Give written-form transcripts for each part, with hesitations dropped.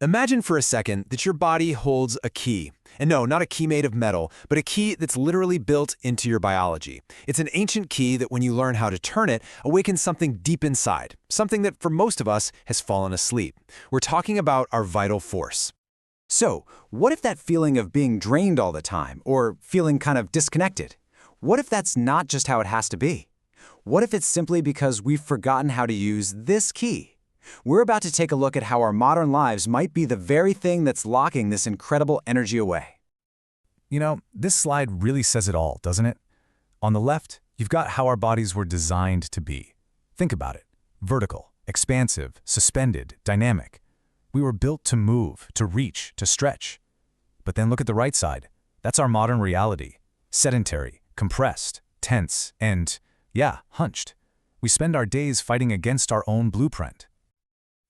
Imagine for a second that your body holds a key. And no, not a key made of metal, but a key that's literally built into your biology. It's an ancient key that when you learn how to turn it, awakens something deep inside, something that for most of us has fallen asleep. We're talking about our vital force. So, what if that feeling of being drained all the time, or feeling kind of disconnected? What if that's not just how it has to be? What if it's simply because we've forgotten how to use this key? We're about to take a look at how our modern lives might be the very thing that's locking this incredible energy away. You know, this slide really says it all, doesn't it? On the left, you've got how our bodies were designed to be. Think about it. Vertical, expansive, suspended, dynamic. We were built to move, to reach, to stretch. But then look at the right side. That's our modern reality. Sedentary, compressed, tense, and, yeah, hunched. We spend our days fighting against our own blueprint.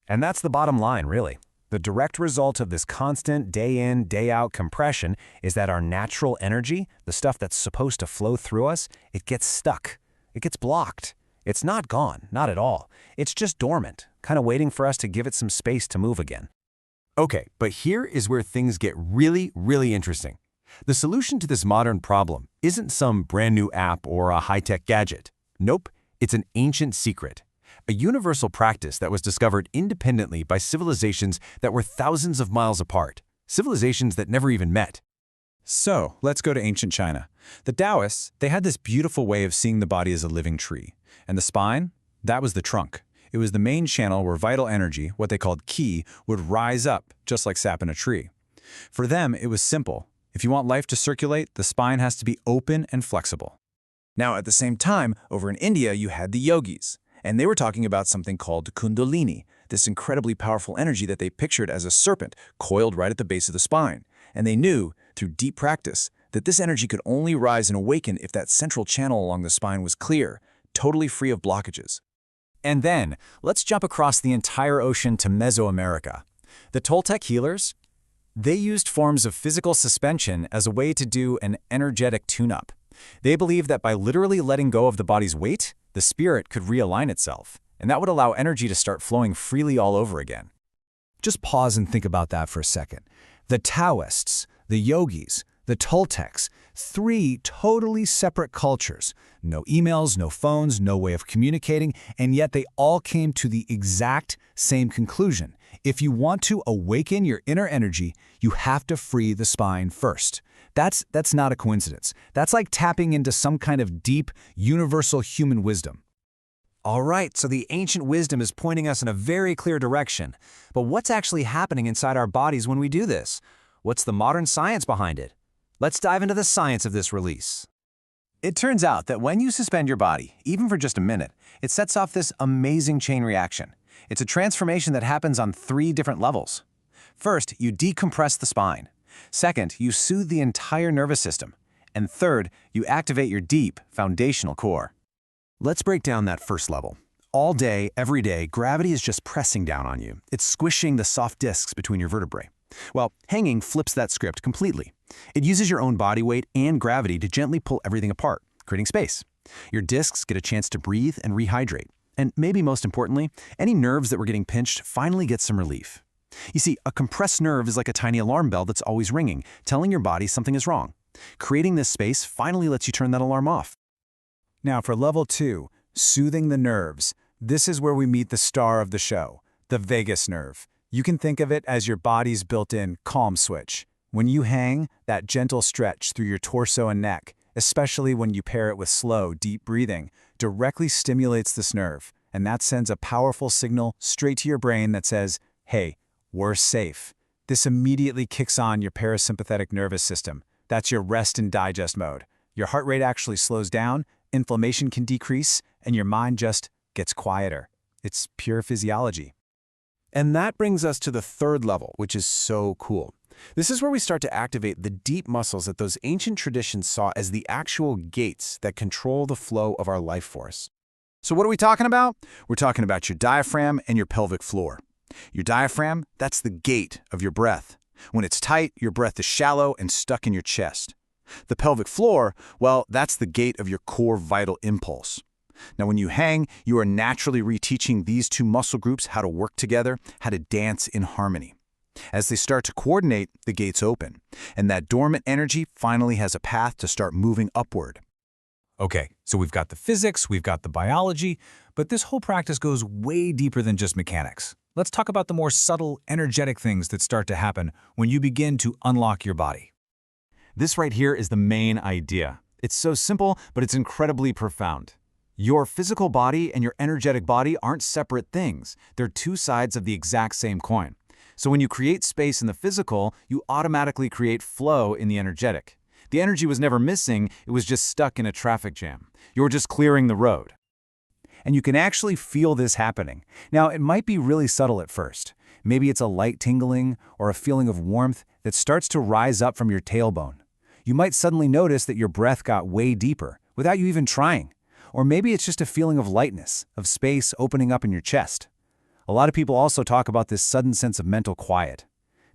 And that's the bottom line, really. The direct result of this constant day-in, day-out compression is that our natural energy, the stuff that's supposed to flow through us, it gets stuck. It gets blocked. It's not gone, not at all. It's just dormant, kind of waiting for us to give it some space to move again. Okay, but here is where things get really, really interesting. The solution to this modern problem isn't some brand new app or a high-tech gadget. Nope, it's an ancient secret. A universal practice that was discovered independently by civilizations that were thousands of miles apart, civilizations that never even met. So, let's go to ancient China. The Taoists, they had this beautiful way of seeing the body as a living tree. And the spine, that was the trunk. It was the main channel where vital energy, what they called qi, would rise up, just like sap in a tree. For them, it was simple. If you want life to circulate, the spine has to be open and flexible. Now, at the same time, over in India, you had the yogis. And they were talking about something called kundalini, this incredibly powerful energy that they pictured as a serpent coiled right at the base of the spine. And they knew, through deep practice, that this energy could only rise and awaken if that central channel along the spine was clear, totally free of blockages. And then, let's jump across the entire ocean to Mesoamerica. The Toltec healers, they used forms of physical suspension as a way to do an energetic tune-up. They believed that by literally letting go of the body's weight, the spirit could realign itself, and that would allow energy to start flowing freely all over again. Just pause and think about that for a second. The Taoists, the yogis, the Toltecs, three totally separate cultures. No emails, no phones, no way of communicating, and yet they all came to the exact same conclusion. If you want to awaken your inner energy, you have to free the spine first. That's not a coincidence. That's like tapping into some kind of deep, universal human wisdom. All right, so the ancient wisdom is pointing us in a very clear direction. But what's actually happening inside our bodies when we do this? What's the modern science behind it? Let's dive into the science of this release. It turns out that when you suspend your body, even for just a minute, it sets off this amazing chain reaction. It's a transformation that happens on 3 different levels. First, you decompress the spine. Second, you soothe the entire nervous system. And third, you activate your deep, foundational core. Let's break down that first level. All day, every day, gravity is just pressing down on you. It's squishing the soft discs between your vertebrae. Well, hanging flips that script completely. It uses your own body weight and gravity to gently pull everything apart, creating space. Your discs get a chance to breathe and rehydrate. And maybe most importantly, any nerves that were getting pinched finally get some relief. You see, a compressed nerve is like a tiny alarm bell that's always ringing, telling your body something is wrong. Creating this space finally lets you turn that alarm off. Now for level 2, soothing the nerves. This is where we meet the star of the show, the vagus nerve. You can think of it as your body's built-in calm switch. When you hang, that gentle stretch through your torso and neck, especially when you pair it with slow, deep breathing, directly stimulates this nerve, and that sends a powerful signal straight to your brain that says, hey, we're safe. This immediately kicks on your parasympathetic nervous system. That's your rest and digest mode. Your heart rate actually slows down, inflammation can decrease, and your mind just gets quieter. It's pure physiology. And that brings us to the third level, which is so cool. This is where we start to activate the deep muscles that those ancient traditions saw as the actual gates that control the flow of our life force. So what are we talking about? We're talking about your diaphragm and your pelvic floor. Your diaphragm, that's the gate of your breath. When it's tight, your breath is shallow and stuck in your chest. The pelvic floor, well, that's the gate of your core vital impulse. Now, when you hang, you are naturally reteaching these two muscle groups how to work together, how to dance in harmony. As they start to coordinate, the gates open, and that dormant energy finally has a path to start moving upward. Okay, so we've got the physics, we've got the biology, but this whole practice goes way deeper than just mechanics. Let's talk about the more subtle, energetic things that start to happen when you begin to unlock your body. This right here is the main idea. It's so simple, but it's incredibly profound. Your physical body and your energetic body aren't separate things. They're two sides of the exact same coin. So when you create space in the physical, you automatically create flow in the energetic. The energy was never missing, it was just stuck in a traffic jam. You're just clearing the road. And you can actually feel this happening. Now, it might be really subtle at first. Maybe it's a light tingling or a feeling of warmth that starts to rise up from your tailbone. You might suddenly notice that your breath got way deeper without you even trying. Or maybe it's just a feeling of lightness, of space opening up in your chest. A lot of people also talk about this sudden sense of mental quiet.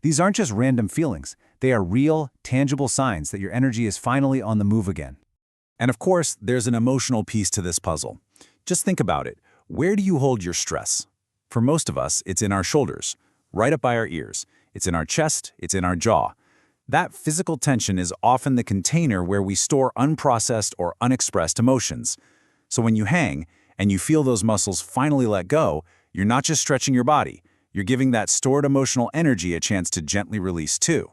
These aren't just random feelings. They are real, tangible signs that your energy is finally on the move again. And of course, there's an emotional piece to this puzzle. Just think about it. Where do you hold your stress? For most of us, it's in our shoulders, right up by our ears. It's in our chest, it's in our jaw. That physical tension is often the container where we store unprocessed or unexpressed emotions. So when you hang, and you feel those muscles finally let go, you're not just stretching your body, you're giving that stored emotional energy a chance to gently release too.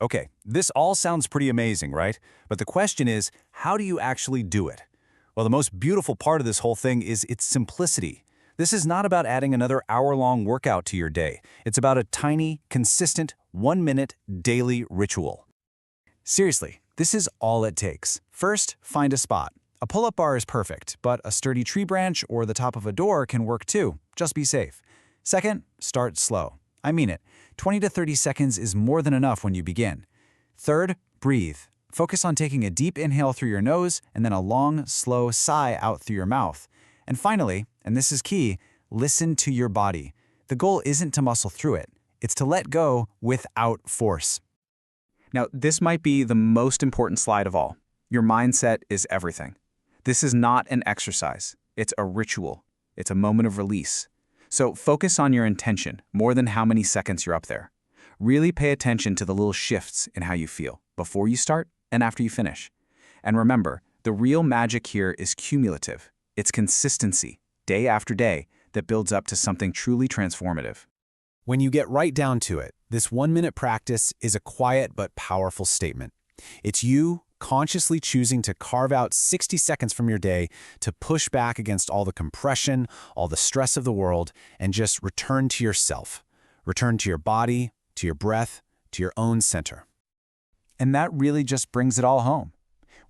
Okay, this all sounds pretty amazing, right? But the question is, how do you actually do it? Well, the most beautiful part of this whole thing is its simplicity. This is not about adding another hour-long workout to your day. It's about a tiny, consistent, 1-minute daily ritual. Seriously, this is all it takes. First, find a spot. A pull-up bar is perfect, but a sturdy tree branch or the top of a door can work too. Just be safe. Second, start slow. I mean it. 20 to 30 seconds is more than enough when you begin. Third, breathe. Focus on taking a deep inhale through your nose and then a long, slow sigh out through your mouth. And finally, and this is key, listen to your body. The goal isn't to muscle through it. It's to let go without force. Now, this might be the most important slide of all. Your mindset is everything. This is not an exercise. It's a ritual. It's a moment of release. So focus on your intention more than how many seconds you're up there. Really pay attention to the little shifts in how you feel before you start and after you finish. And remember, the real magic here is cumulative. It's consistency, day after day, that builds up to something truly transformative. When you get right down to it, this 1-minute practice is a quiet but powerful statement. It's you consciously choosing to carve out 60 seconds from your day to push back against all the compression, all the stress of the world, and just return to yourself. Return to your body, to your breath, to your own center. And that really just brings it all home.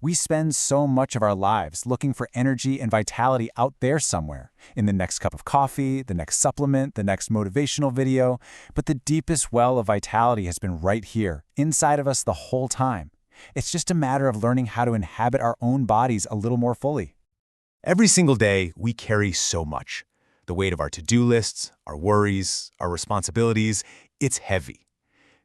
We spend so much of our lives looking for energy and vitality out there somewhere, in the next cup of coffee, the next supplement, the next motivational video, but the deepest well of vitality has been right here, inside of us the whole time. It's just a matter of learning how to inhabit our own bodies a little more fully. Every single day, we carry so much. The weight of our to-do lists, our worries, our responsibilities, it's heavy.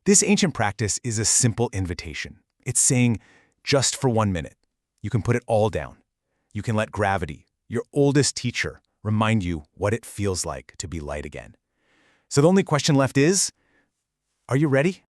This ancient practice is a simple invitation. It's saying, just for 1 minute, you can put it all down. You can let gravity, your oldest teacher, remind you what it feels like to be light again. So the only question left is, are you ready?